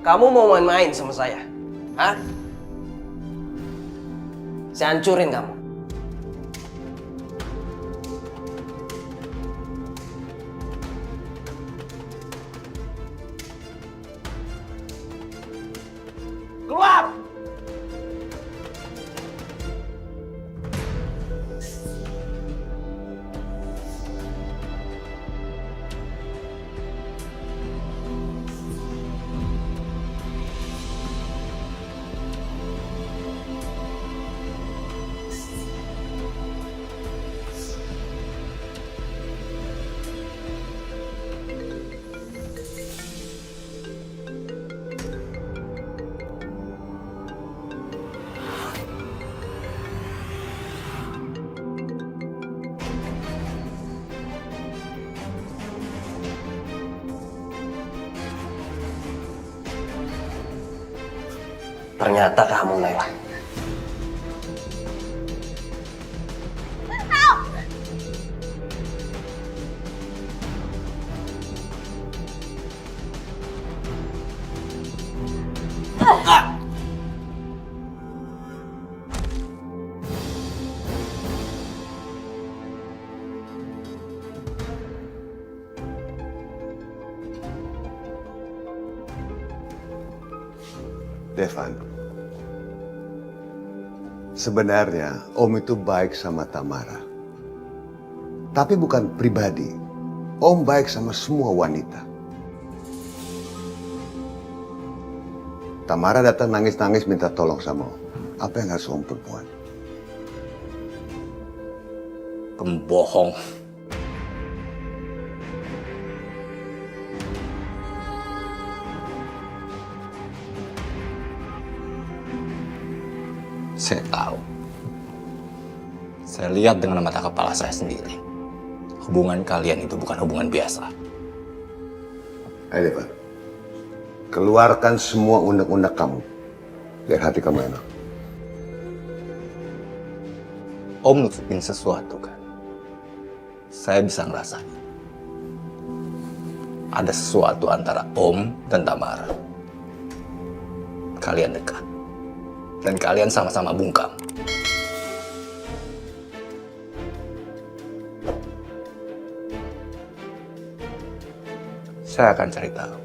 Kamu mau main-main sama saya? Hah? Saya hancurin kamu. Keluar! Ternyata kamu, Naila. Devan, sebenarnya Om itu baik sama Tamara. Tapi bukan pribadi. Om baik sama semua wanita. Tamara datang nangis-nangis minta tolong sama Om. Apa yang harus Om perbuat? Pembohong. Saya tahu. Saya lihat dengan mata kepala saya sendiri. Hubungan kalian itu bukan hubungan biasa. Ayo Devan, keluarkan semua unek-unek kamu. Biar hati kamu enak. Om nutupin sesuatu kan? Saya bisa ngerasain. Ada sesuatu antara Om dan Tamara. Kalian dekat. Dan kalian sama-sama bungkam. Saya akan cari tahu.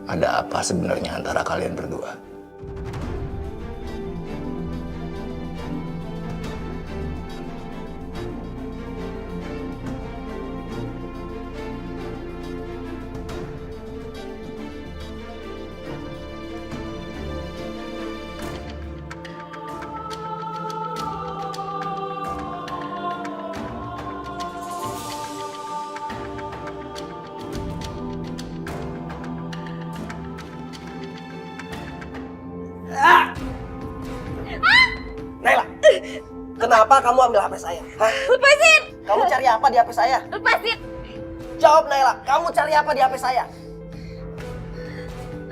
Ada apa sebenarnya antara kalian berdua? Naila, kenapa kamu ambil HP saya? Hah? Lepasin! Kamu cari apa di HP saya? Lepasin! Jawab Naila, kamu cari apa di HP saya?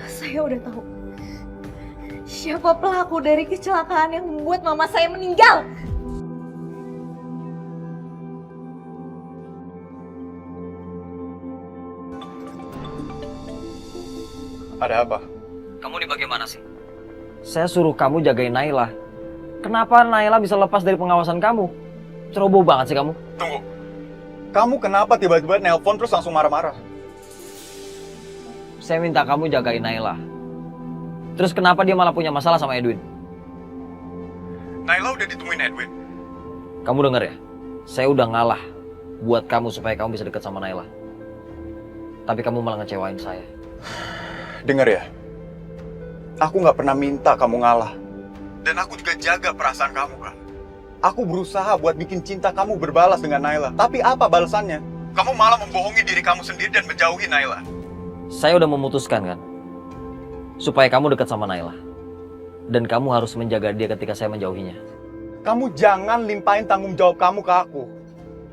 Saya udah tahu. Siapa pelaku dari kecelakaan yang membuat mama saya meninggal? Ada apa? Kamu ini bagaimana sih? Saya suruh kamu jagain Naila. Kenapa Naila bisa lepas dari pengawasan kamu? Ceroboh banget sih kamu. Tunggu. Kamu kenapa tiba-tiba nelpon terus langsung marah-marah? Saya minta kamu jagain Naila. Terus kenapa dia malah punya masalah sama Edwin? Naila udah ditemuin Edwin. Kamu denger ya? Saya udah ngalah buat kamu supaya kamu bisa dekat sama Naila. Tapi kamu malah ngecewain saya. Dengar ya. Aku nggak pernah minta kamu ngalah. Dan aku juga jaga perasaan kamu kan. Aku berusaha buat bikin cinta kamu berbalas dengan Naila. Tapi apa balasannya? Kamu malah membohongi diri kamu sendiri dan menjauhi Naila. Saya udah memutuskan kan, supaya kamu dekat sama Naila. Dan kamu harus menjaga dia ketika saya menjauhinya. Kamu jangan limpahin tanggung jawab kamu ke aku.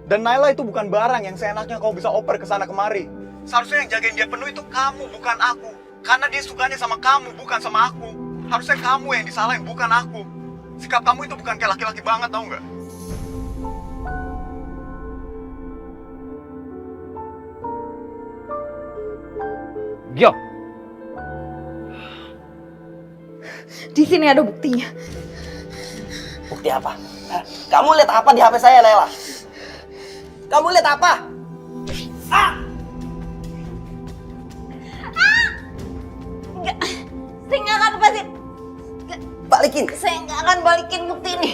Dan Naila itu bukan barang yang seenaknya kamu bisa oper ke sana kemari. Seharusnya yang jagain dia penuh itu kamu, bukan aku. Karena dia sukanya sama kamu, bukan sama aku. Harusnya kamu yang disalahin, bukan aku. Sikap kamu itu bukan kayak laki-laki banget, tau nggak? Gio, Di sini ada buktinya. Bukti apa? Hah? Kamu lihat apa di HP saya, Naila? Kamu lihat apa? Enggak, saya nggak akan lepasin. Balikin. Saya nggak akan balikin bukti ini.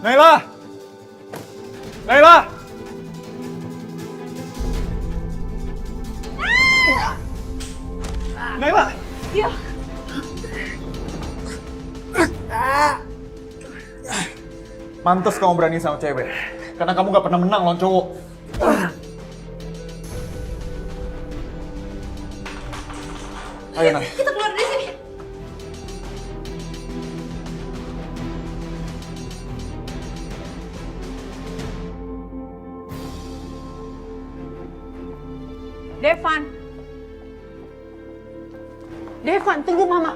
Naila! Naila! Naila! Iya. Mantes kamu berani sama cewek. Karena kamu gak pernah menang lawan cowok. Ayo, Nay. Kita keluar dari sini. Devan. Devan, tunggu Mama.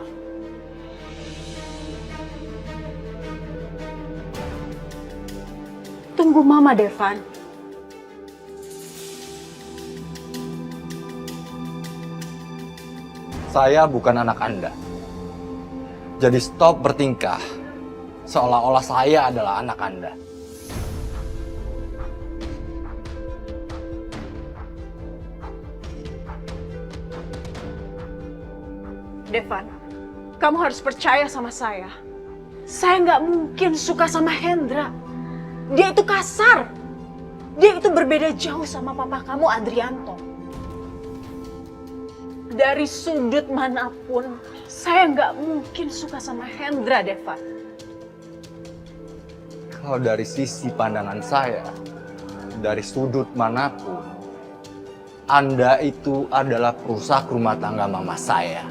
Tunggu Mama, Devan. Saya bukan anak Anda. Jadi stop bertingkah seolah-olah saya adalah anak Anda. Devan, kamu harus percaya sama saya. Saya nggak mungkin suka sama Hendra. Dia itu kasar. Dia itu berbeda jauh sama papa kamu, Adrianto. Dari sudut manapun, saya nggak mungkin suka sama Hendra, Devan. Kalau dari sisi pandangan saya, dari sudut manapun, Anda itu adalah perusak rumah tangga mama saya.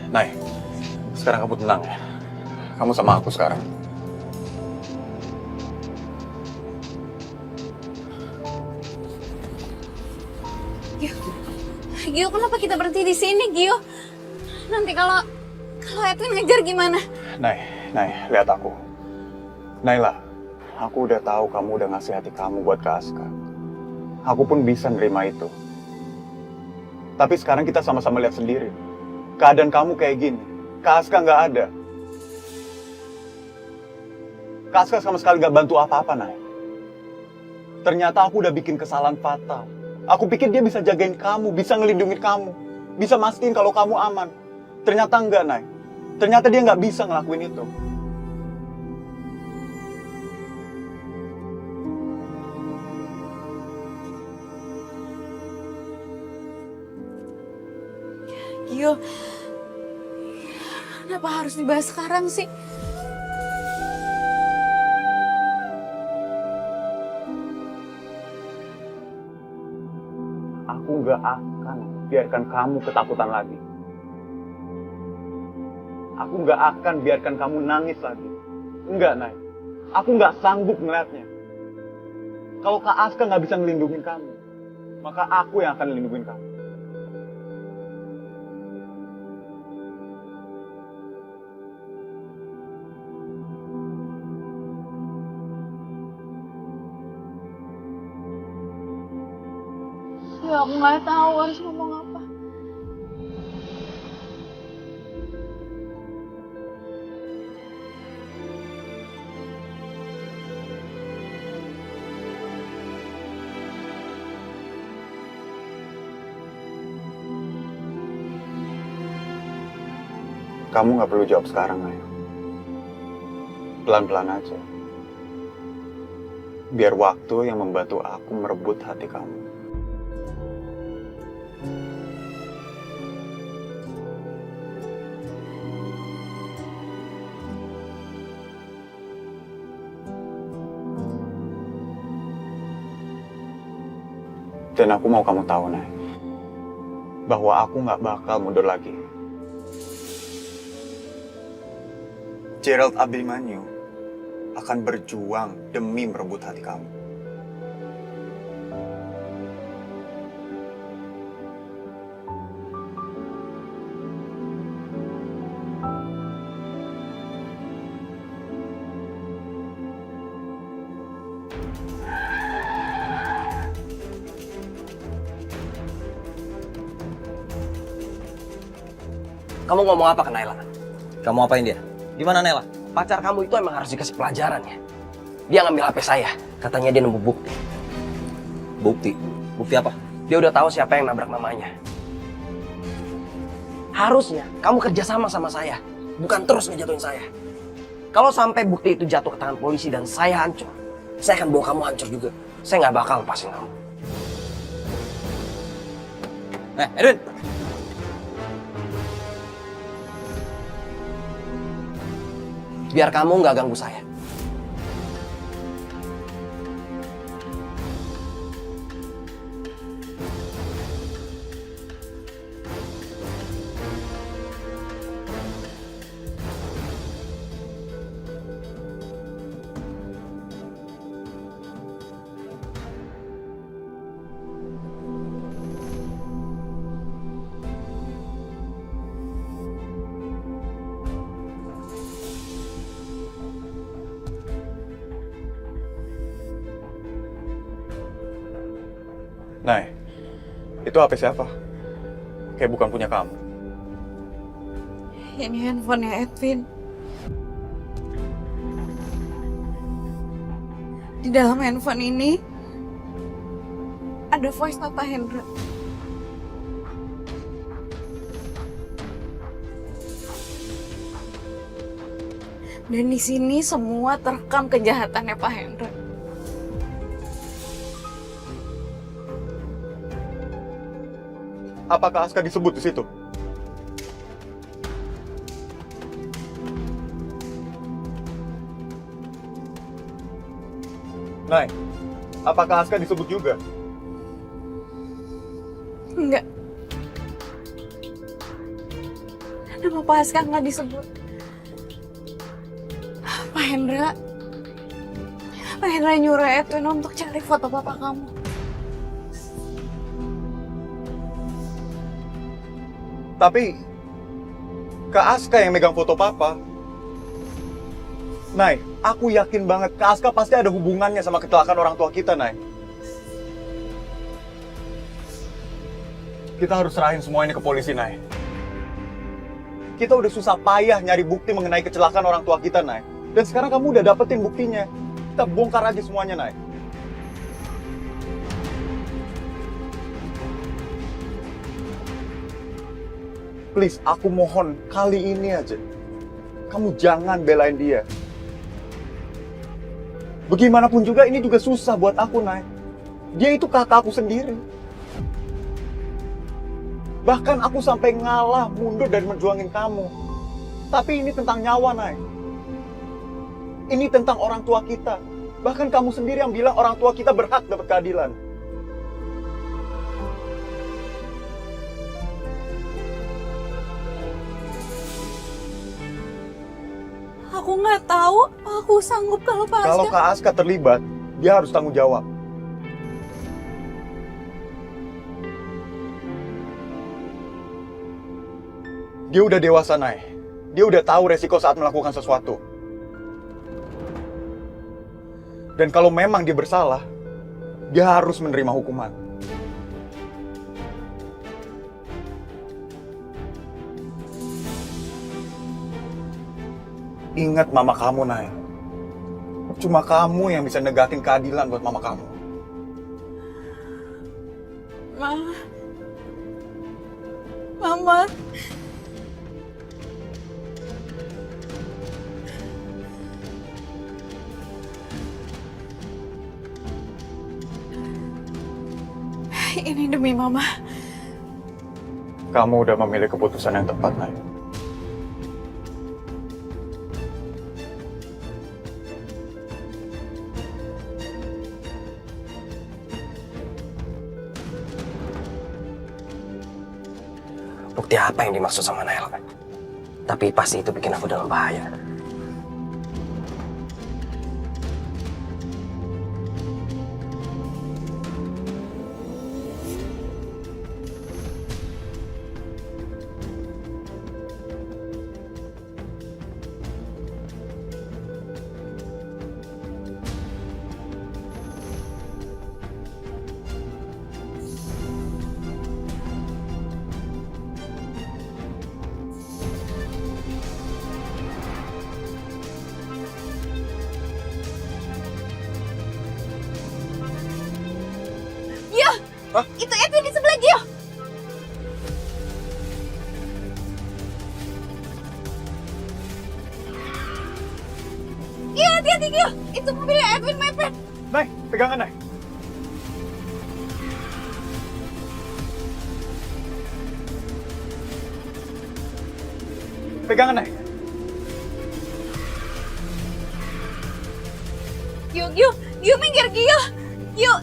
Nay, sekarang kamu tenang ya. Kamu sama aku sekarang. Gio, kenapa kita berhenti di sini, Gio? Nanti kalau Edwin ngejar gimana? Nay, lihat aku. Naila, aku udah tahu kamu udah ngasih hati kamu buat Kak Aska. Aku pun bisa nerima itu. Tapi sekarang kita sama-sama lihat sendiri. Keadaan kamu kayak gini. Kak Aska nggak ada. Kak Aska sama sekali nggak bantu apa-apa, Nay. Ternyata aku udah bikin kesalahan fatal. Aku pikir dia bisa jagain kamu, bisa ngelindungin kamu, bisa mastiin kalau kamu aman. Ternyata enggak, Nay. Ternyata dia nggak bisa ngelakuin itu. Gio, kenapa harus dibahas sekarang sih? Aku nggak akan biarkan kamu ketakutan lagi. Aku nggak akan biarkan kamu nangis lagi. Enggak, Nay. Aku nggak sanggup ngeliatnya. Kalau Kak Aska nggak bisa ngelindungin kamu, maka aku yang akan ngelindungin kamu. Ya, aku nggak tahu harus ngomong apa. Kamu nggak perlu jawab sekarang, Nay. Pelan-pelan aja. Biar waktu yang membantu aku merebut hati kamu. Dan aku mau kamu tahu, Nay, bahwa aku nggak bakal mundur lagi. Gerald Abimanyu akan berjuang demi merebut hati kamu. Kamu ngomong apa ke Naila? Kamu apain dia? Gimana Nela? Pacar kamu itu emang harus dikasih pelajaran ya. Dia ngambil HP saya, katanya dia nemu bukti. Bukti? Bukti apa? Dia udah tahu siapa yang nabrak mamanya. Harusnya kamu kerjasama sama saya, bukan terus ngejatuhin saya. Kalau sampai bukti itu jatuh ke tangan polisi dan saya hancur, saya akan bawa kamu hancur juga. Saya nggak bakal lepasin kamu. Edwin! Biar kamu nggak ganggu saya. Nay, itu HP siapa? Kayak bukan punya kamu. Ini handphonenya Edwin. Di dalam handphone ini ada voice note Pak Hendra. Dan di sini semua terekam kejahatannya Pak Hendra. Apakah Aska disebut di situ? Nay, apakah Aska disebut juga? Enggak. Nama Pak Aska nggak disebut. Pak Hendra nyuruh Edwin untuk cari foto papa kamu. Tapi, Kak Aska yang megang foto papa. Nay, aku yakin banget Kak Aska pasti ada hubungannya sama kecelakaan orang tua kita, Nay. Kita harus serahin semua ini ke polisi, Nay. Kita udah susah payah nyari bukti mengenai kecelakaan orang tua kita, Nay. Dan sekarang kamu udah dapetin buktinya. Kita bongkar aja semuanya, Nay. Please, aku mohon, kali ini aja. Kamu jangan belain dia. Bagaimanapun juga, ini juga susah buat aku, Nay. Dia itu kakak aku sendiri. Bahkan aku sampai ngalah, mundur dan menjuangin kamu. Tapi ini tentang nyawa, Nay. Ini tentang orang tua kita. Bahkan kamu sendiri yang bilang orang tua kita berhak dapat keadilan. Aku nggak tahu aku sanggup kalau Pak Aska. Kalau Kak Aska terlibat, dia harus tanggung jawab. Dia udah dewasa, Nay. Dia udah tahu resiko saat melakukan sesuatu. Dan kalau memang dia bersalah, dia harus menerima hukuman. Ingat mama kamu, Nay. Cuma kamu yang bisa negakin keadilan buat mama kamu. Mama. Ini demi Mama. Kamu udah memilih keputusan yang tepat, Nay. Bukti apa yang dimaksud sama Naila? Tapi pasti itu bikin aku dalam bahaya. Itu Edwin di sebelah Gio. Gio, hati-hati Gio. Itu mobilnya Edwin mepet. Nay, pegangan, Nay. Pegangan, Nay. Gio minggir Gio. Gio.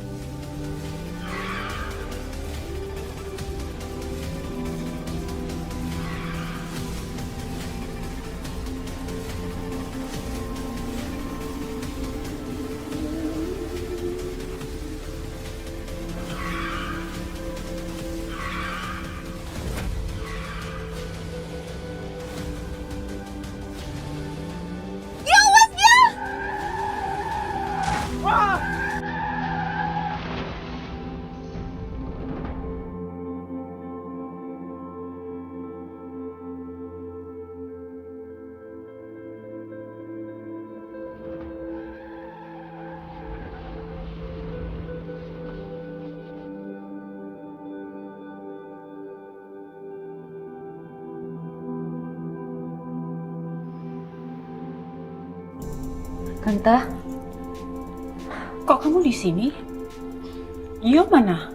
Tante, Kok kamu di sini? Gio mana?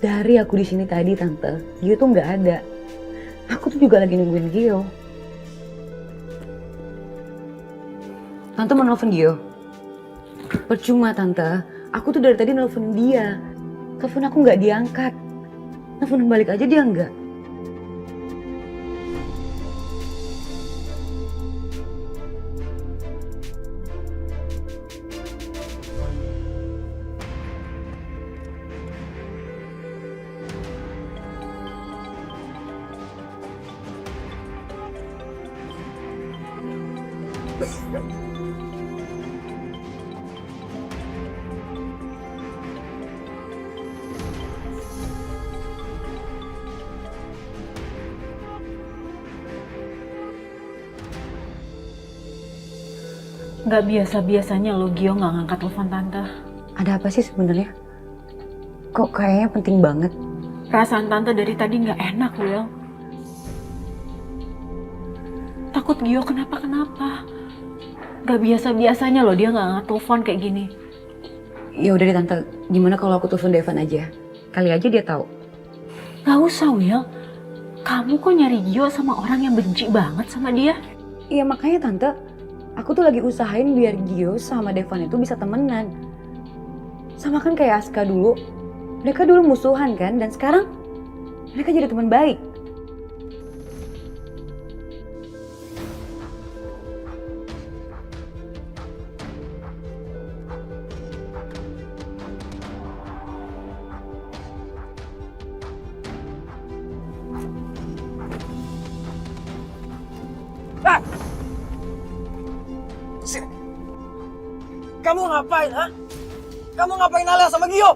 dari aku di sini tadi Tante, Gio tuh nggak ada. Aku tuh juga lagi nungguin Gio. Tante mau nelfon Gio? Percuma Tante, aku tuh dari tadi nelfon dia. Telepon aku nggak diangkat. Nelfon balik aja dia nggak. Gak biasa-biasanya lo Gio gak ngangkat telepon Tante. Ada apa sih sebenarnya? Kok kayaknya penting banget? Perasaan Tante dari tadi gak enak, Will. Takut Gio kenapa-kenapa. Gak biasa-biasanya loh dia gak ngangkat telepon kayak gini. Ya udah deh Tante, gimana kalau aku telepon Devan aja? Kali aja dia tahu. Gak usah, Will. Kamu kok nyari Gio sama orang yang benci banget sama dia? Iya makanya Tante, aku tuh lagi usahain biar Gio sama Devan itu bisa temenan. Sama kan kayak Aska dulu. Mereka dulu musuhan kan, dan sekarang mereka jadi teman baik. Sini. Kamu ngapain, ha? Kamu ngapain Naila sama Gio?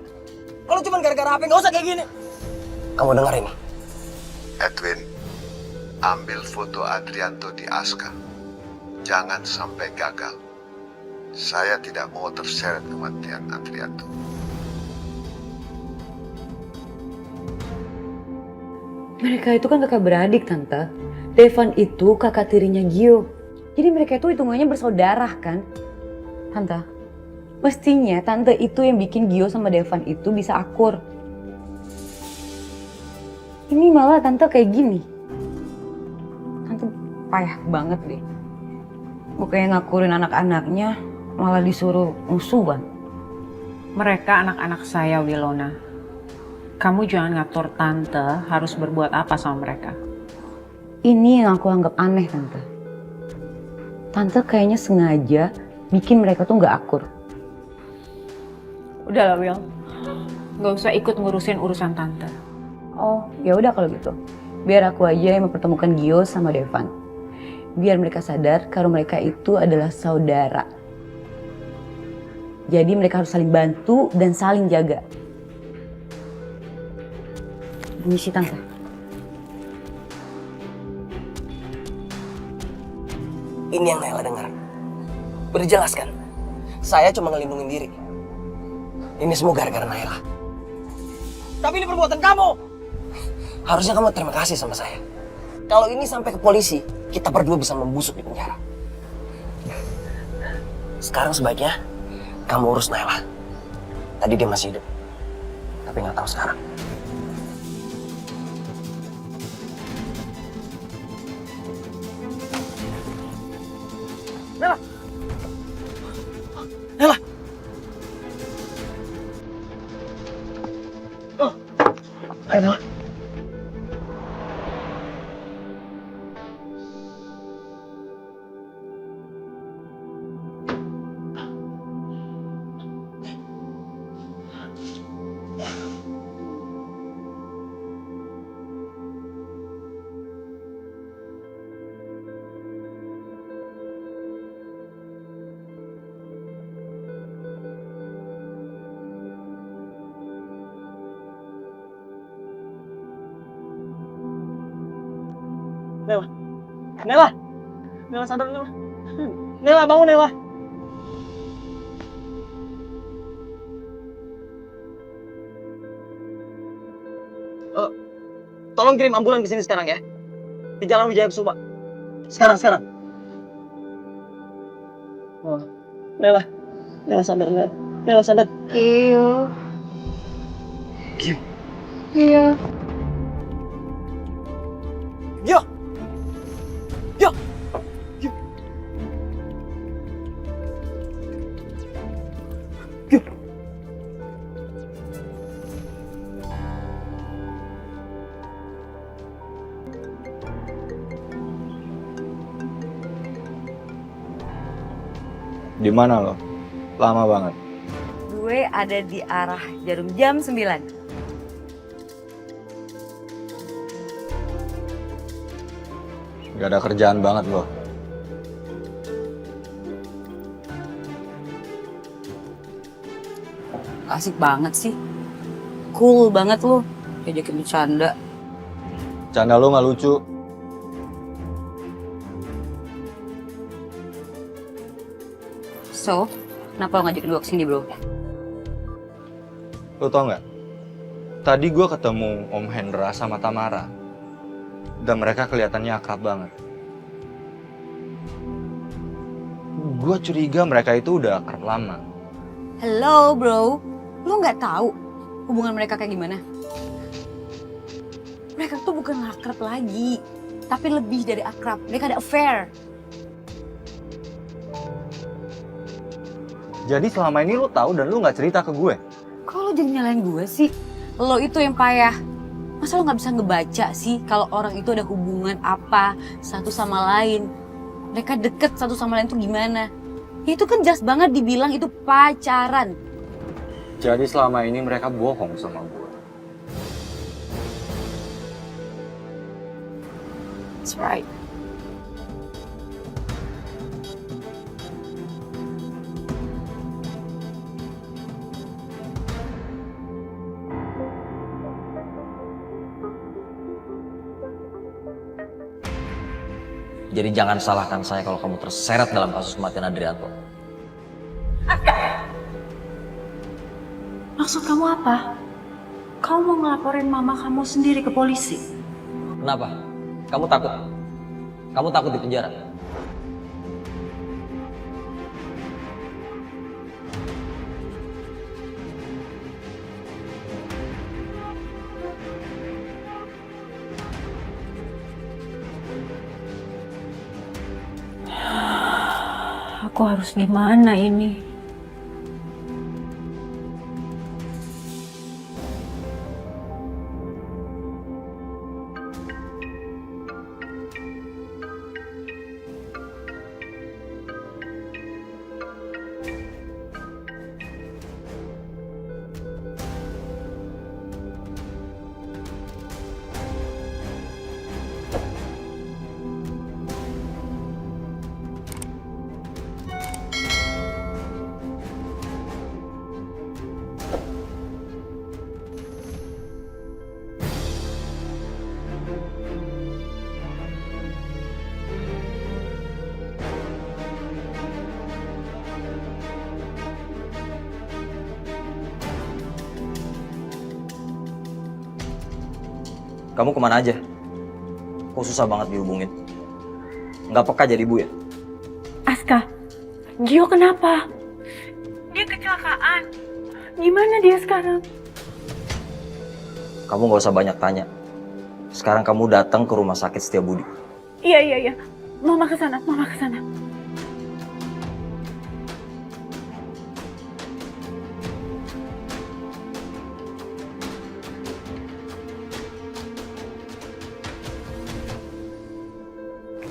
Kalau cuma gara-gara HP nggak usah kayak gini. Kamu dengar ini? Edwin, ambil foto Adrianto di Aska. Jangan sampai gagal. Saya tidak mau terseret kematian Adrianto. Mereka itu kan kakak beradik Tante. Devan itu kakak tirinya Gio. Jadi mereka itu hitungannya bersaudara kan? Tante, mestinya Tante itu yang bikin Gio sama Devan itu bisa akur. Ini malah tante kayak gini. Tante payah banget deh. Bukannya ngakurin anak-anaknya, malah disuruh musuhan. Mereka anak-anak saya, Wilona. Kamu jangan ngatur tante harus berbuat apa sama mereka. Ini yang aku anggap aneh, Tante. Tante kayaknya sengaja bikin mereka tuh nggak akur. Udahlah, Will. Gak usah ikut ngurusin urusan tante. Oh, ya udah kalau gitu. Biar aku aja yang mempertemukan Gio sama Devan. Biar mereka sadar kalau mereka itu adalah saudara. Jadi mereka harus saling bantu dan saling jaga. Permisi, Tante. Ini yang Naila dengar. Udah jelas kan? Saya cuma ngelindungin diri. Ini semua gara-gara Naila. Tapi ini perbuatan kamu! Harusnya kamu terima kasih sama saya. Kalau ini sampai ke polisi, kita berdua bisa membusuk di penjara. Sekarang sebaiknya kamu urus Naila. Tadi dia masih hidup. Tapi nggak tahu sekarang. Naila! Naila! Oh. Ayo Naila. Nela. Nela. Nela sadar Nela. Nela bangun Nela. Tolong kirim ambulan ke sini sekarang ya. Di Jalan Wijaya Kusuma. Sekarang. Oh. Nela. Nela sadar Nela. Nela sadar. Iya. Gio. Iya. Gio. Gio. Gio. Gio. Di mana lo? Lama banget. Gue ada di arah Jarum Jam 9. Gak ada kerjaan banget lo. Asik banget sih. Cool banget lu. Ajakin bercanda. Canda lo gak lucu. So, kenapa lo ngajakin gue kesini bro? Lo tau gak? Tadi gue ketemu Om Hendra sama Tamara. Dan mereka kelihatannya akrab banget. Gue curiga mereka itu udah akrab lama. Hello bro, lo nggak tahu hubungan mereka kayak gimana? Mereka tuh bukan akrab lagi, tapi lebih dari akrab. Mereka ada affair. Jadi selama ini lo tahu dan lo nggak cerita ke gue. Kok lo jadi nyalain gue sih? Lo itu yang payah. Masa lo nggak bisa ngebaca sih kalau orang itu ada hubungan apa satu sama lain? Mereka deket satu sama lain tuh gimana? Ya itu kan jelas banget dibilang itu pacaran. Jadi selama ini mereka bohong sama gue. That's right. Jadi jangan salahkan saya kalau kamu terseret dalam kasus kematian Adrianto. Maksud kamu apa? Kamu mau ngelaporin mama kamu sendiri ke polisi? Kenapa? Kamu takut? Kamu takut di penjara? Aku harus gimana ini? Kamu kemana aja? Kok susah banget dihubungin? Nggak peka jadi ibu ya? Aska, Gio kenapa? Dia kecelakaan. Gimana dia sekarang? Kamu nggak usah banyak tanya. Sekarang kamu datang ke rumah sakit Setiabudi. Iya. Mama ke sana.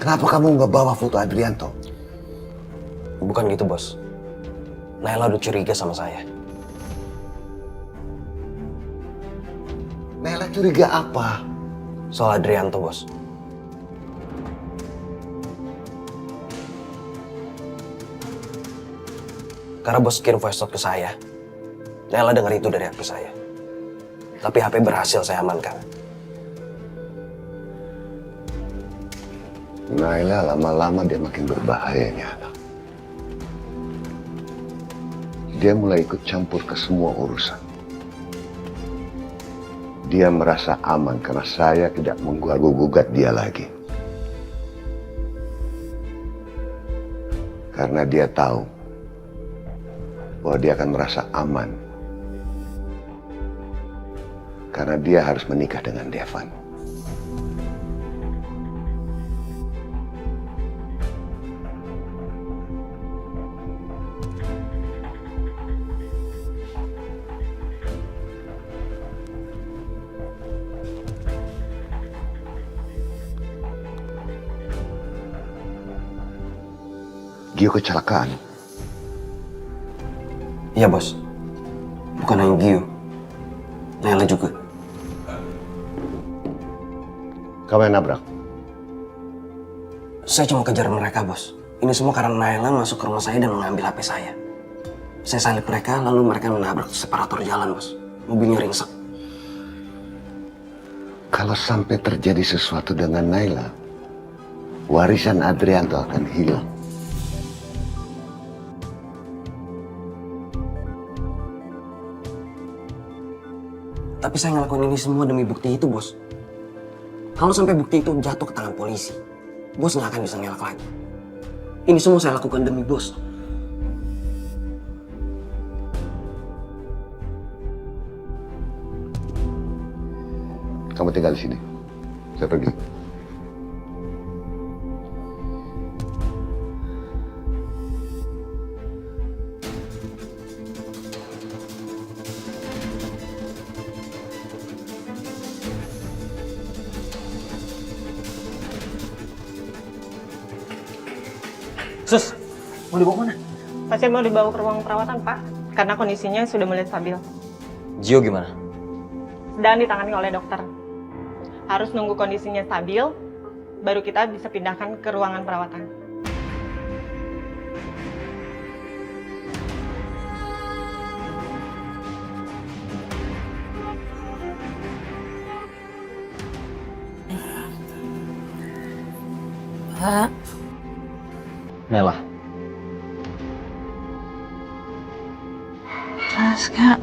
Kenapa kamu nggak bawa foto Adrianto? Bukan gitu, Bos. Naila udah curiga sama saya. Naila curiga apa? Soal Adrianto, Bos. Karena Bos kirim voice note ke saya. Naila dengar itu dari HP saya. Tapi HP berhasil saya amankan. Naila lama-lama dia makin berbahaya nih anak. Dia mulai ikut campur ke semua urusan. Dia merasa aman karena saya tidak mengganggu-gugat dia lagi. Karena dia tahu bahwa dia akan merasa aman. Karena dia harus menikah dengan Devan. Gio kecelakaan. Iya, Bos. Bukan hanya Gio. Naila juga. Kamu yang nabrak? Saya cuma kejar mereka, Bos. Ini semua karena Naila masuk ke rumah saya dan mengambil HP saya. Saya salip mereka, lalu mereka menabrak separator jalan, Bos. Mobilnya ringsek. Kalau sampai terjadi sesuatu dengan Naila, warisan Adrianto akan hilang. Tapi saya ngelakuin ini semua demi bukti itu, Bos. Kalau sampai bukti itu jatuh ke tangan polisi, Bos nggak akan bisa ngelak lagi. Ini semua saya lakukan demi Bos. Kamu tinggal di sini. Saya pergi. Sus, mau dibawa mana? Pasien mau dibawa ke ruang perawatan, Pak, karena kondisinya sudah mulai stabil. Gio gimana? Sedang ditangani oleh dokter. Harus nunggu kondisinya stabil, baru kita bisa pindahkan ke ruangan perawatan. Pak. Nela. Aska.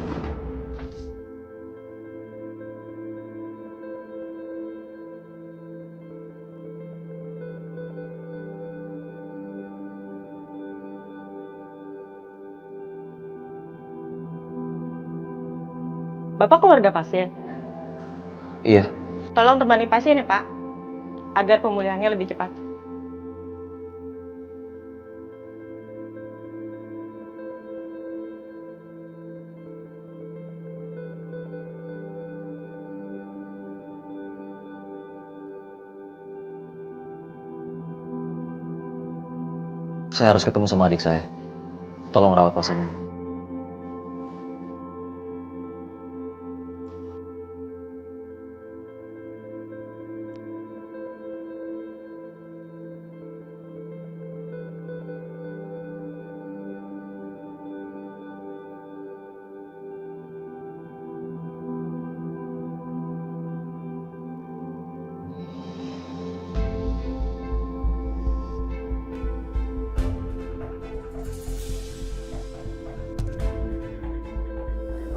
Bapak keluarga pasien. Iya. Tolong temani pasien ya, Pak, agar pemulihannya lebih cepat. Saya harus ketemu sama adik saya. Tolong rawat pasien ini.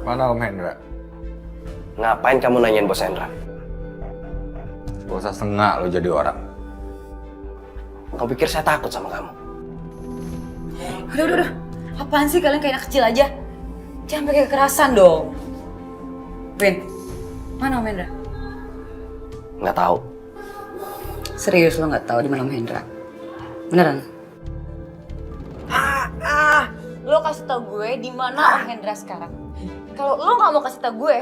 Mana Om Hendra? Ngapain kamu nanyain Bos Hendra? Gak usah sengak lo jadi orang. Kau pikir saya takut sama kamu? Udah. Apaan sih kalian kayak anak kecil aja? Jangan pakai kekerasan dong. Win, mana Om Hendra? Nggak tahu. Serius lo nggak tahu di mana Om Hendra? Beneran? Lo kasih tau gue di mana Om Hendra sekarang. Kalau lo nggak mau kasih tau gue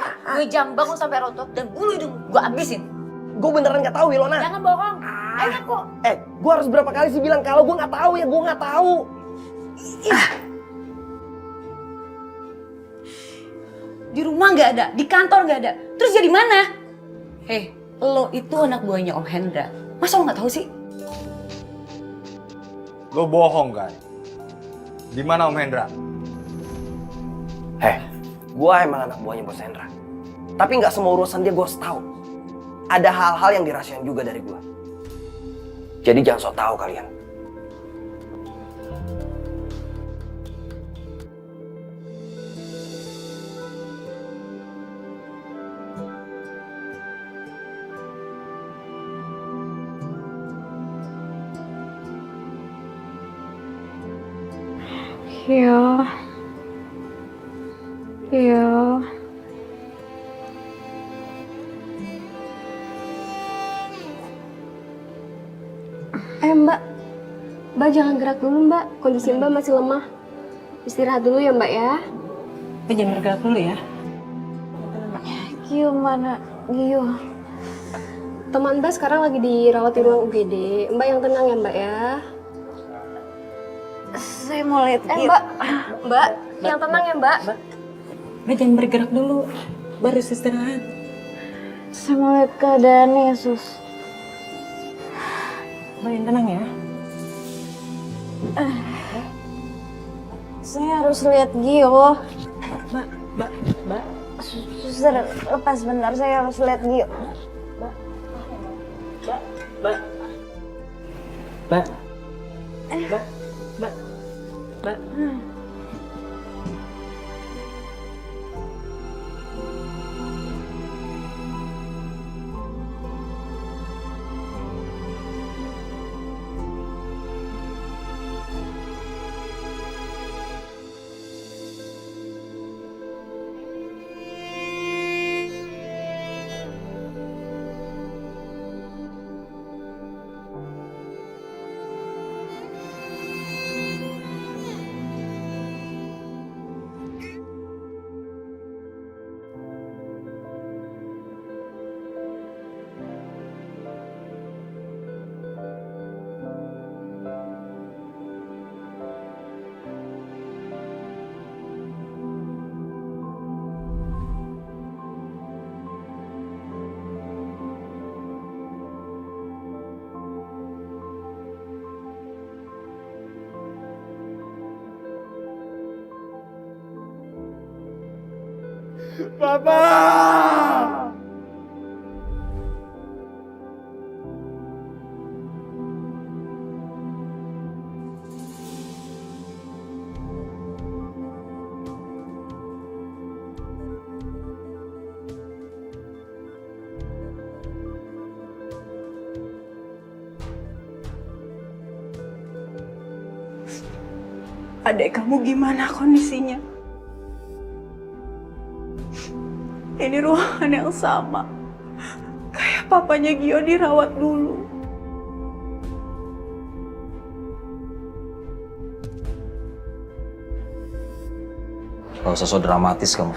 jambak lo sampai rontok dan bulu hidung gue abisin. Gue beneran nggak tahu, Ilona. Jangan bohong. Enak kok. Gue harus berapa kali sih bilang kalau gue nggak tahu ya gue nggak tahu. Di rumah nggak ada, di kantor nggak ada. Terus jadi mana? Hei, lo itu anak buahnya Om Hendra. Masa lo nggak tahu sih? Lo bohong kan? Di mana Om Hendra? Gue emang anak buahnya Bos Hendra. Tapi nggak semua urusan dia gue harus tahu. Ada hal-hal yang dirahasiain juga dari gue. Jadi jangan sok tahu kalian. Iya. Mbak jangan gerak dulu Mbak, kondisi Mbak masih lemah. Istirahat dulu ya Mbak ya. Mbak jangan bergerak dulu ya. Gio mana? Gio. Teman Mbak sekarang lagi dirawat di ruang UGD. Mbak yang tenang ya Mbak ya. Saya mau lihat. Mbak, yang tenang ya Mbak. Mbak jangan bergerak dulu. Baru istirahat. Saya mau lihat keadaannya Sus. Mbak yang tenang ya. Saya harus lihat Gio. Mbak. Suster, lepas bentar, saya harus lihat Gio. Mbak. Adek kamu gimana kondisinya? Ini ruangan yang sama. Kayak papanya Gio dirawat dulu. Gak usah so dramatis kamu.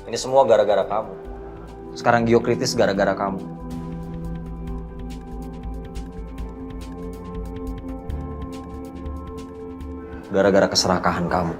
Ini semua gara-gara kamu. Sekarang Gio kritis gara-gara kamu. Gara-gara keserakahan kamu.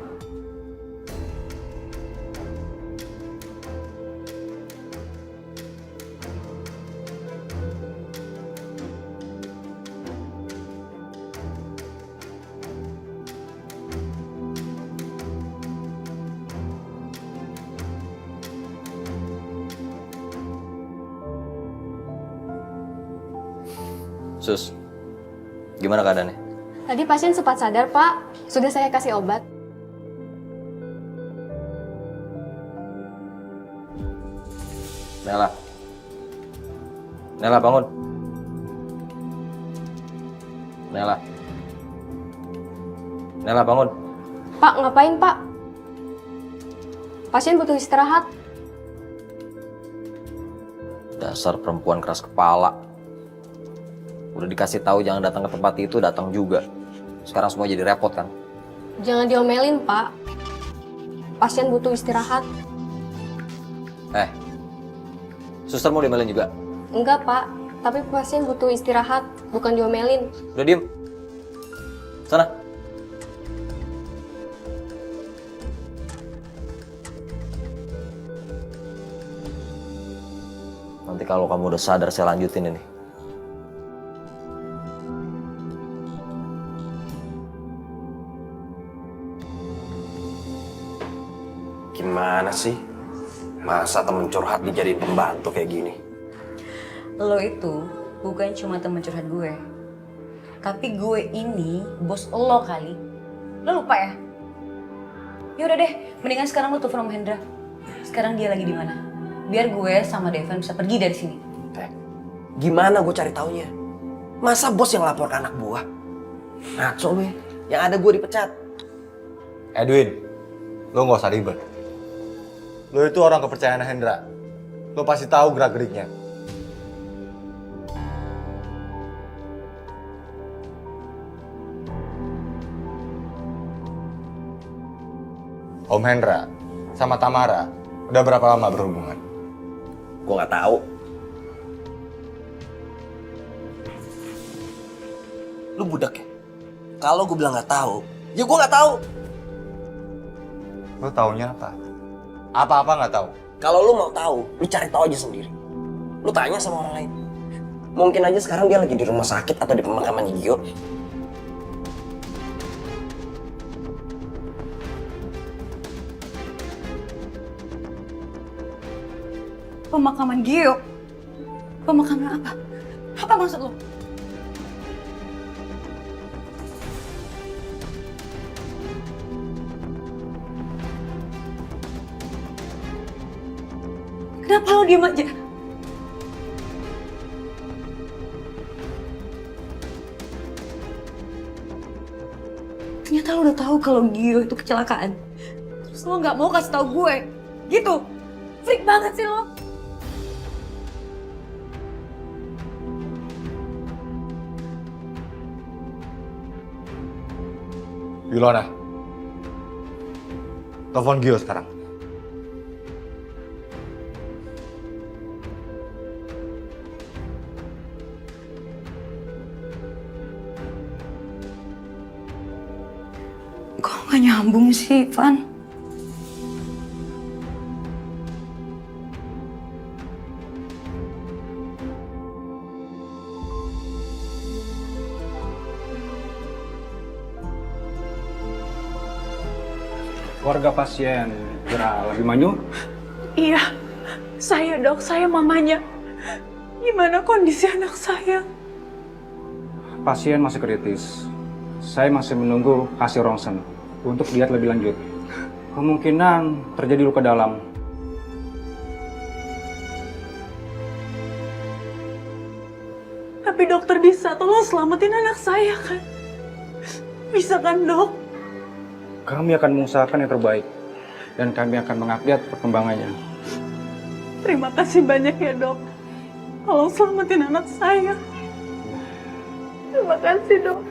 Sus, gimana keadaannya? Tadi pasien sempat sadar, Pak. Sudah saya kasih obat. Nela. Nela, bangun. Nela. Nela, bangun. Pak, ngapain, Pak? Pasien butuh istirahat. Dasar perempuan keras kepala. Udah dikasih tahu jangan datang ke tempat itu, datang juga. Sekarang semua jadi repot kan? Jangan diomelin, Pak. Pasien butuh istirahat. Suster mau diomelin juga? Enggak, Pak. Tapi pasien butuh istirahat, bukan diomelin. Udah diem. Sana. Nanti kalau kamu udah sadar saya lanjutin ini. Gimana sih? Masa temen curhat dijadiin pembantu kayak gini? Lo itu bukan cuma temen curhat gue. Tapi gue ini bos lo kali. Lo lupa ya? Ya udah deh, mendingan sekarang lo telepon Om Hendra. Sekarang dia lagi di mana? Biar gue sama Devan bisa pergi dari sini. Gimana gue cari taunya? Masa bos yang lapor ke anak buah? Ngaco lu ya. Yang ada gue dipecat. Edwin, lo nggak usah ribet. Lo itu orang kepercayaan Hendra. Lo pasti tahu gerak-geriknya. Om Hendra sama Tamara udah berapa lama berhubungan? Gue nggak tahu. Lu budak ya? Kalau gue bilang nggak tahu, ya gue nggak tahu. Lo taunya apa? Apa-apa nggak tahu? Kalau lu mau tahu, lu cari tahu aja sendiri. Lu tanya sama orang lain. Mungkin aja sekarang dia lagi di rumah sakit atau di pemakaman Gio. Pemakaman Gio? Pemakaman apa? Apa maksud lo? Kenapa lo diem aja? Ternyata lo udah tahu kalau Gio itu kecelakaan. Terus lo nggak mau kasih tahu gue, gitu? Freak banget sih lo. Wilona, telepon Gio sekarang. Kok nggak nyambung sih, Van? Keluarga pasien Ira Abimanyu? Iya, saya dok, saya mamanya. Gimana kondisi anak saya? Pasien masih kritis. Saya masih menunggu hasil ronsen untuk lihat lebih lanjut. Kemungkinan terjadi luka dalam. Tapi dokter bisa tolong selamatin anak saya kan? Bisa kan dok? Kami akan mengusahakan yang terbaik dan kami akan mengupdate perkembangannya. Terima kasih banyak ya dok. Tolong selamatin anak saya. Terima kasih dok.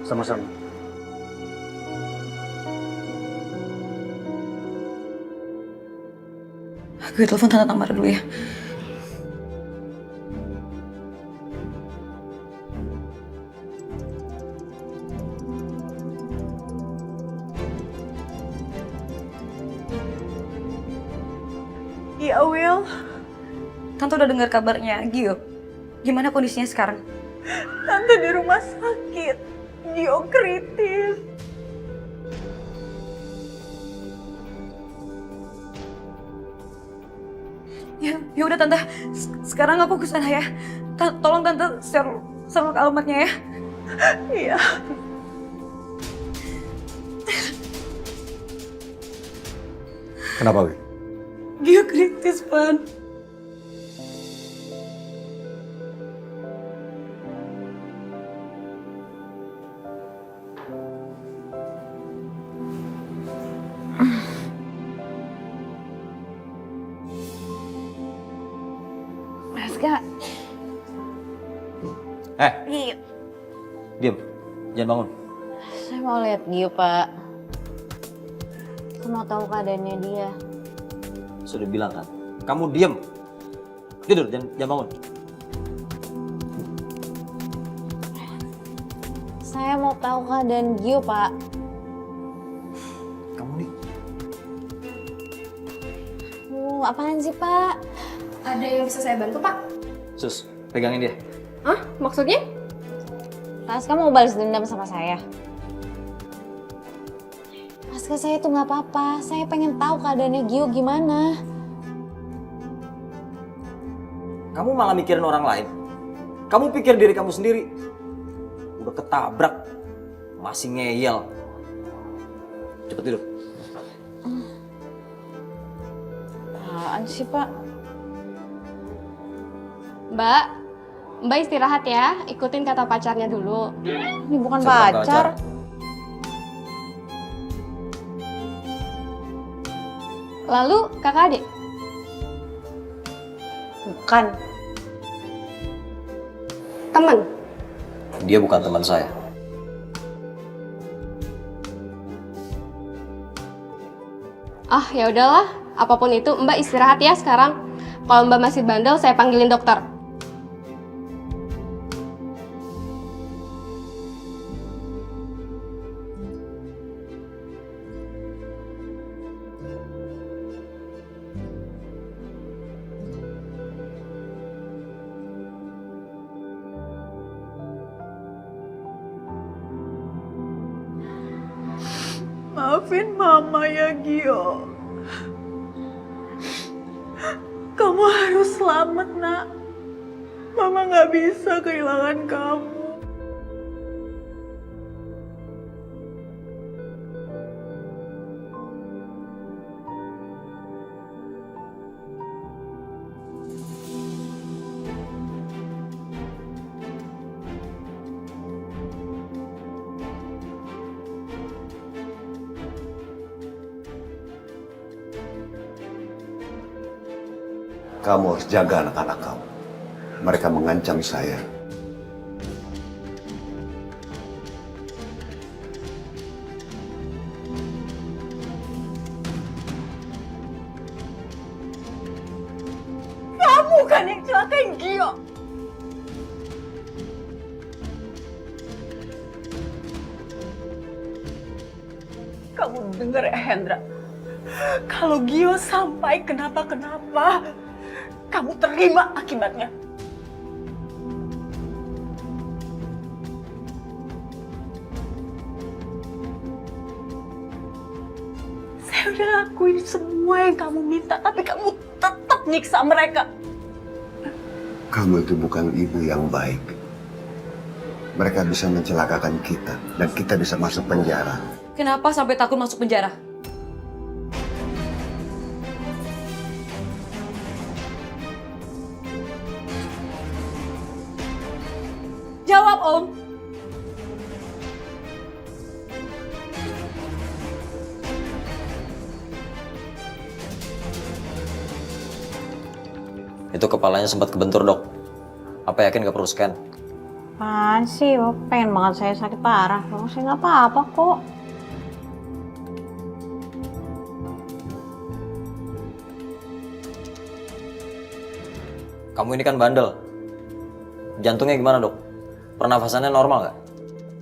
Sama-sama. Gue telepon Tante Tamara dulu ya. Iya, Will. Tante udah dengar kabarnya Gio. Gimana kondisinya sekarang? Tante di rumah sakit. Gio kritis. Ya udah Tante. Sekarang aku kesana ya. Tolong Tante share alamatnya ya. Iya. Kenapa, Wi? Gio kritis, Pan. Aska. Gio. Diam. Jangan bangun. Saya mau lihat Gio, Pak. Saya mau tahu keadaannya dia. Sudah bilang kan. Kamu diam. Tidur, jangan bangun. Saya mau tahu keadaan Gio, Pak. Kamu nih. Apaan sih, Pak? Ada yang bisa saya bantu, Pak? Sus, pegangin dia. Hah? Maksudnya? Aska mau balas dendam sama saya. Aska, saya tuh nggak apa-apa. Saya pengen tahu keadaannya Gio gimana. Kamu malah mikirin orang lain. Kamu pikir diri kamu sendiri. Udah ketabrak. Masih ngeyel. Cepet tidur. Apaan sih, Pak? Mbak istirahat ya, ikutin kata pacarnya dulu. Ini bukan Saya bukan pacar. Lalu kakak adik? Bukan. Temen? Dia bukan teman saya. Ah ya udahlah, apapun itu Mbak istirahat ya sekarang. Kalau Mbak masih bandel, saya panggilin dokter. Maafin Mama ya, Gio. Kamu harus selamat, Nak. Mama nggak bisa kehilangan kamu. Kamu harus jaga anak-anak kamu. Mereka mengancam saya. Kamu kan yang celakain Gio. Kamu denger ya, Hendra? Kalau Gio sampai kenapa-kenapa, kamu terima akibatnya. Saya udah lakuin semua yang kamu minta, tapi kamu tetap nyiksa mereka. Kamu itu bukan ibu yang baik. Mereka bisa mencelakakan kita, dan kita bisa masuk penjara. Kenapa sampai takut masuk penjara? Jawab, Om. Itu kepalanya sempat kebentur, Dok. Apa yakin gak perlu scan? Apaan sih? Pengen banget saya sakit parah. Saya nggak apa-apa kok. Kamu ini kan bandel. Jantungnya gimana, Dok? Pernafasannya normal nggak?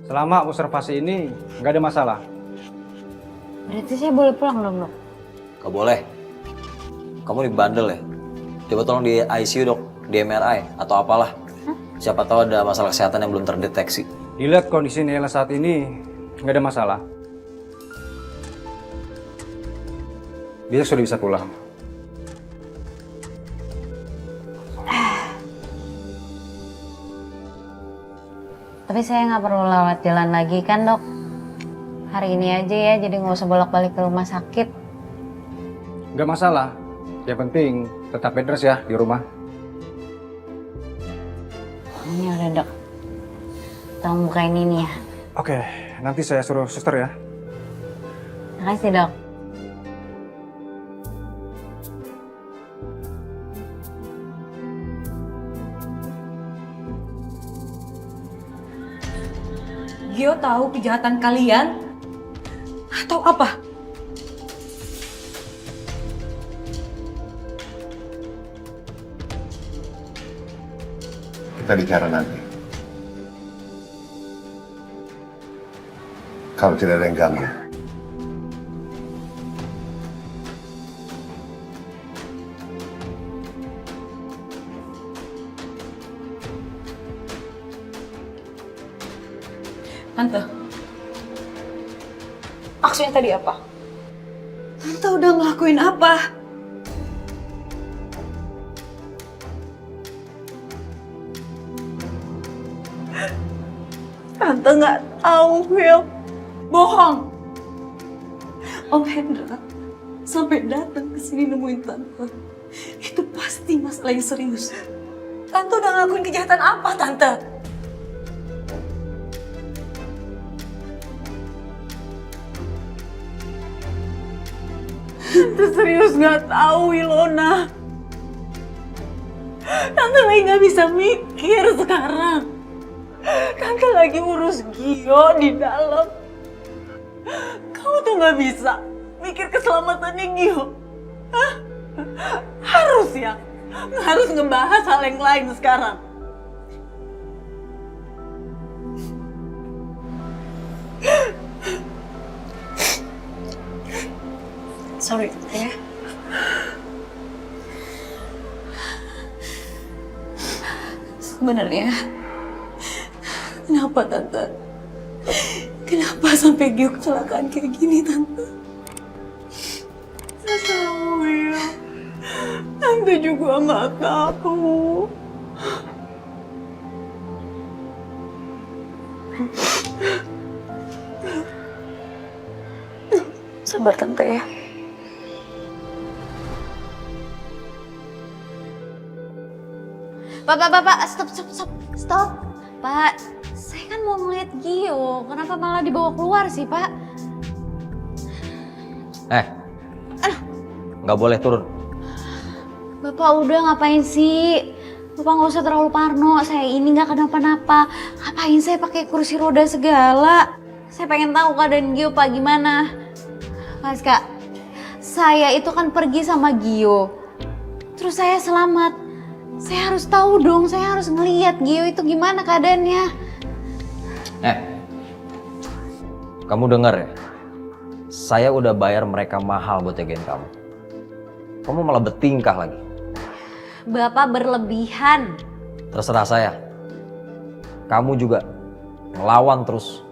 Selama observasi ini nggak ada masalah. Berarti saya boleh pulang dong, Dok? Gak boleh. Kamu ini bandel ya. Coba tolong di ICU, Dok. Di MRI atau apalah. Siapa tahu ada masalah kesehatan yang belum terdeteksi. Dilihat kondisi Naila saat ini nggak ada masalah. Dia sudah bisa pulang. Tapi saya nggak perlu lewat jalan lagi kan, Dok? Hari ini aja ya, jadi nggak usah bolak-balik ke rumah sakit. Nggak masalah. Yang penting tetap bed rest ya di rumah. Ini udah, Dok. Tolong bukain ini ya. Oke, nanti saya suruh suster ya. Makasih, Dok. Gio tahu kejahatan kalian? Atau apa? Kita bicara nanti. Kalau tidak ada yang ganggu. Tante, maksudnya tadi apa? Tante udah ngelakuin apa? Tante nggak tahu, Will. Bohong. Om Hendra sampai datang ke sini nemuin Tante. Itu pasti masalah yang serius. Tante udah ngelakuin kejahatan apa, Tante? Tante serius nggak tahu, Ilona. Tante lagi nggak bisa mikir sekarang. Tante lagi urus Gio di dalam. Kamu tuh nggak bisa mikir keselamatannya Gio. Hah? Harus ya, harus ngebahas hal yang lain sekarang. Sorry, ya. Sebenarnya, kenapa Tante? Kenapa sampai Gio kecelakaan kayak gini, Tante? Saya tahu ya. Tante juga nggak tahu. Sabar, Tante ya. Pak, stop. Pak, saya kan mau ngeliat Gio. Kenapa malah dibawa keluar sih, Pak? Nggak boleh turun. Bapak udah ngapain sih? Bapak nggak usah terlalu parno. Saya ini nggak kenapa-napa. Ngapain saya pakai kursi roda segala? Saya pengen tahu keadaan Gio, Pak, gimana? Mas Kak, saya itu kan pergi sama Gio. Terus saya selamat. Saya harus tahu dong, saya harus ngeliat Gio itu gimana keadaannya. Kamu dengar ya? Saya udah bayar mereka mahal buat jagain kamu. Kamu malah bertingkah lagi. Bapak berlebihan. Terserah saya. Kamu juga ngelawan terus.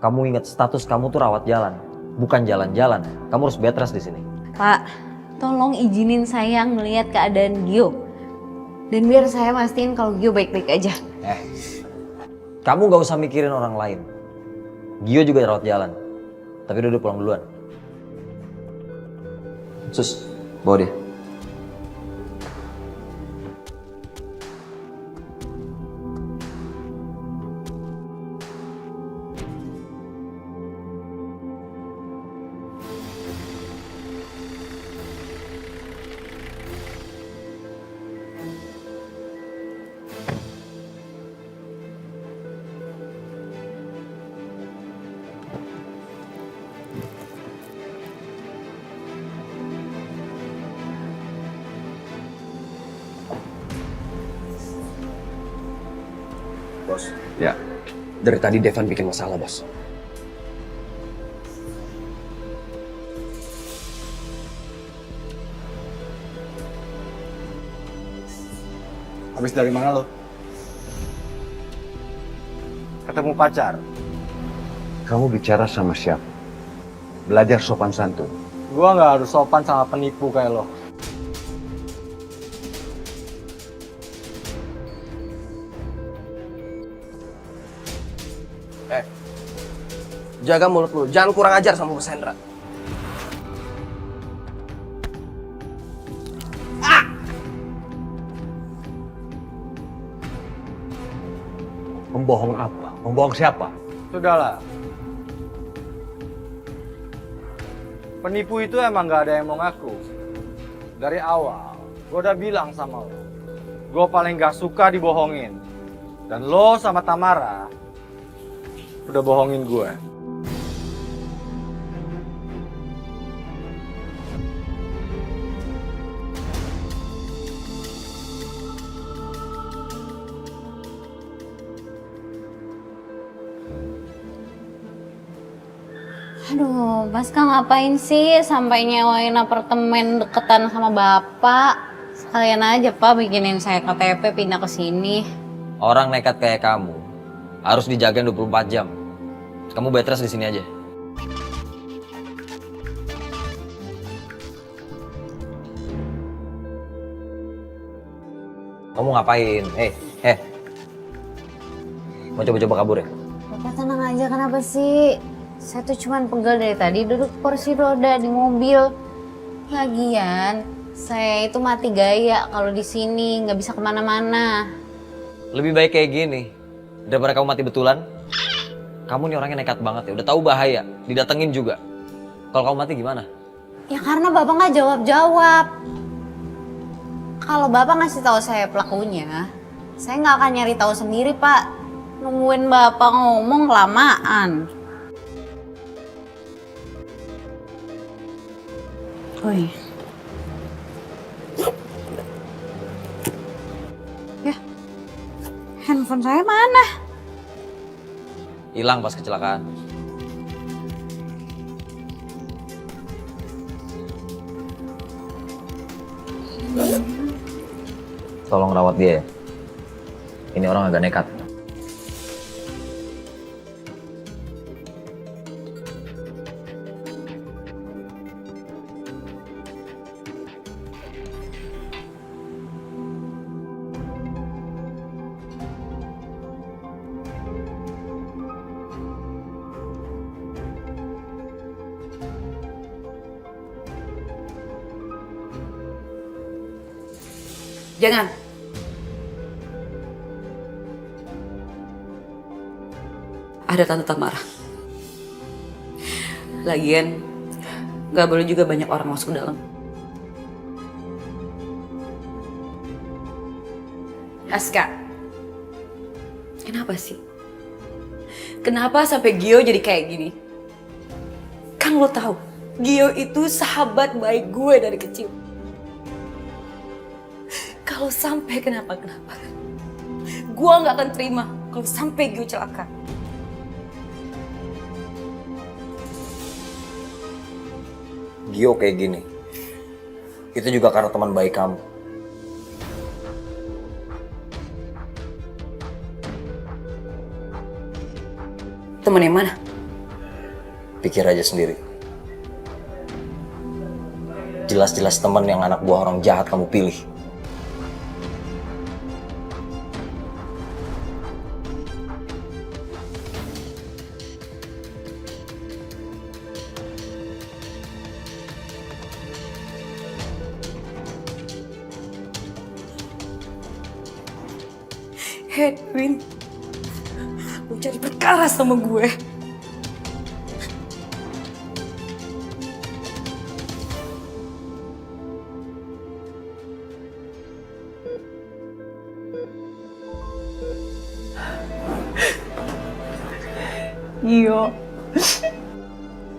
Kamu ingat status kamu tuh rawat jalan, bukan jalan-jalan. Kamu harus bed rest di sini. Pak, tolong izinin saya ngeliat keadaan Gio. Dan biar saya mastiin kalau Gio baik-baik aja. Kamu gak usah mikirin orang lain. Gio juga rawat jalan. Tapi udah pulang duluan. Sus, bawa dia. Bos. Ya. Dari tadi Devan bikin masalah, Bos. Habis dari mana lo? Ketemu pacar? Kamu bicara sama siapa? Belajar sopan santun. Gua nggak harus sopan sama penipu kayak lo. Jaga mulut lu, jangan kurang ajar sama Bos Hendra. Membohong apa? Membohong siapa? Sudahlah. Penipu itu emang nggak ada yang mau ngaku. Dari awal, gue udah bilang sama lo. Gue paling nggak suka dibohongin. Dan lo sama Tamara udah bohongin gue. Aduh, Baska ngapain sih sampai nyewain apartemen deketan sama bapak? Sekalian aja Pak bikinin saya KTP pindah ke sini. Orang nekat kayak kamu harus dijagain 24 jam. Kamu bed rest di sini aja. Kamu ngapain? Mau coba-coba kabur ya? Bapak tenang aja, kenapa sih? Saya tuh cuman pegal dari tadi duduk kursi roda di mobil. Lagian, saya itu mati gaya kalau di sini nggak bisa kemana-mana. Lebih baik kayak gini daripada kamu mati betulan. Kamu nih orangnya nekat banget ya. Udah tahu bahaya, didatengin juga. Kalau kamu mati gimana? Ya karena bapak nggak jawab-jawab. Kalau bapak ngasih tahu saya pelakunya, saya nggak akan nyari tahu sendiri Pak. Nungguin bapak ngomong kelamaan. Oh iya. Ya, handphone saya mana? Hilang pas kecelakaan. Tolong rawat dia ya. Ini orang agak nekat. Jangan. Ada Tante Tamara. Lagian, gak boleh juga banyak orang masuk ke dalam. Aska, kenapa sih? Kenapa sampai Gio jadi kayak gini? Kan lo tahu, Gio itu sahabat baik gue dari kecil. Kalau sampai kenapa-kenapa, gue gak akan terima kalau sampai Gio celaka. Gio kayak gini, itu juga karena teman baik kamu. Temen yang mana? Pikir aja sendiri. Jelas-jelas teman yang anak buah orang jahat kamu pilih. Edwin, lu jadi perkara sama gue. Gio,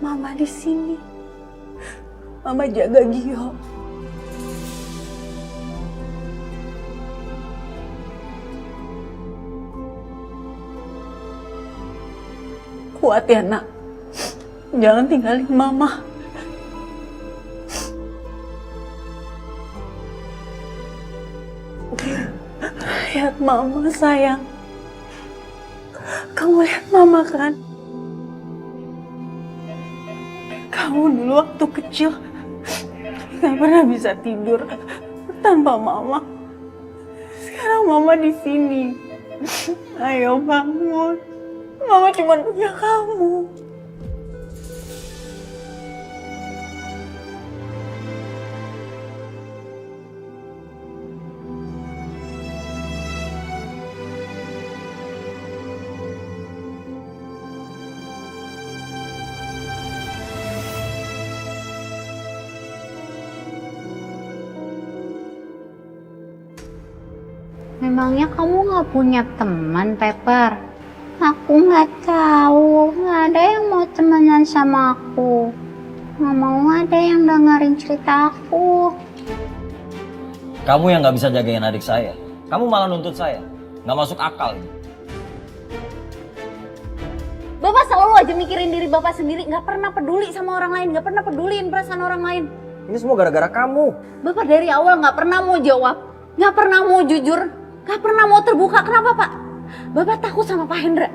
Mama di sini. Mama jaga Gio. Kuat ya nak. Jangan tinggalin mama. Lihat mama sayang. Kamu lihat mama kan? Kamu dulu waktu kecil gak pernah bisa tidur tanpa mama. Sekarang mama di sini. Ayo bangun. Mama cuma punya kamu. Memangnya kamu nggak punya teman, Pepper? Aku nggak tahu, nggak ada yang mau temenan sama aku. Nggak mau ada yang dengerin cerita aku. Kamu yang nggak bisa jagain adik saya. Kamu malah nuntut saya. Nggak masuk akal. Bapak selalu aja mikirin diri Bapak sendiri, nggak pernah peduli sama orang lain, nggak pernah peduliin perasaan orang lain. Ini semua gara-gara kamu. Bapak dari awal nggak pernah mau jawab, nggak pernah mau jujur, nggak pernah mau terbuka. Kenapa Pak? Bapak takut sama Pak Hendra.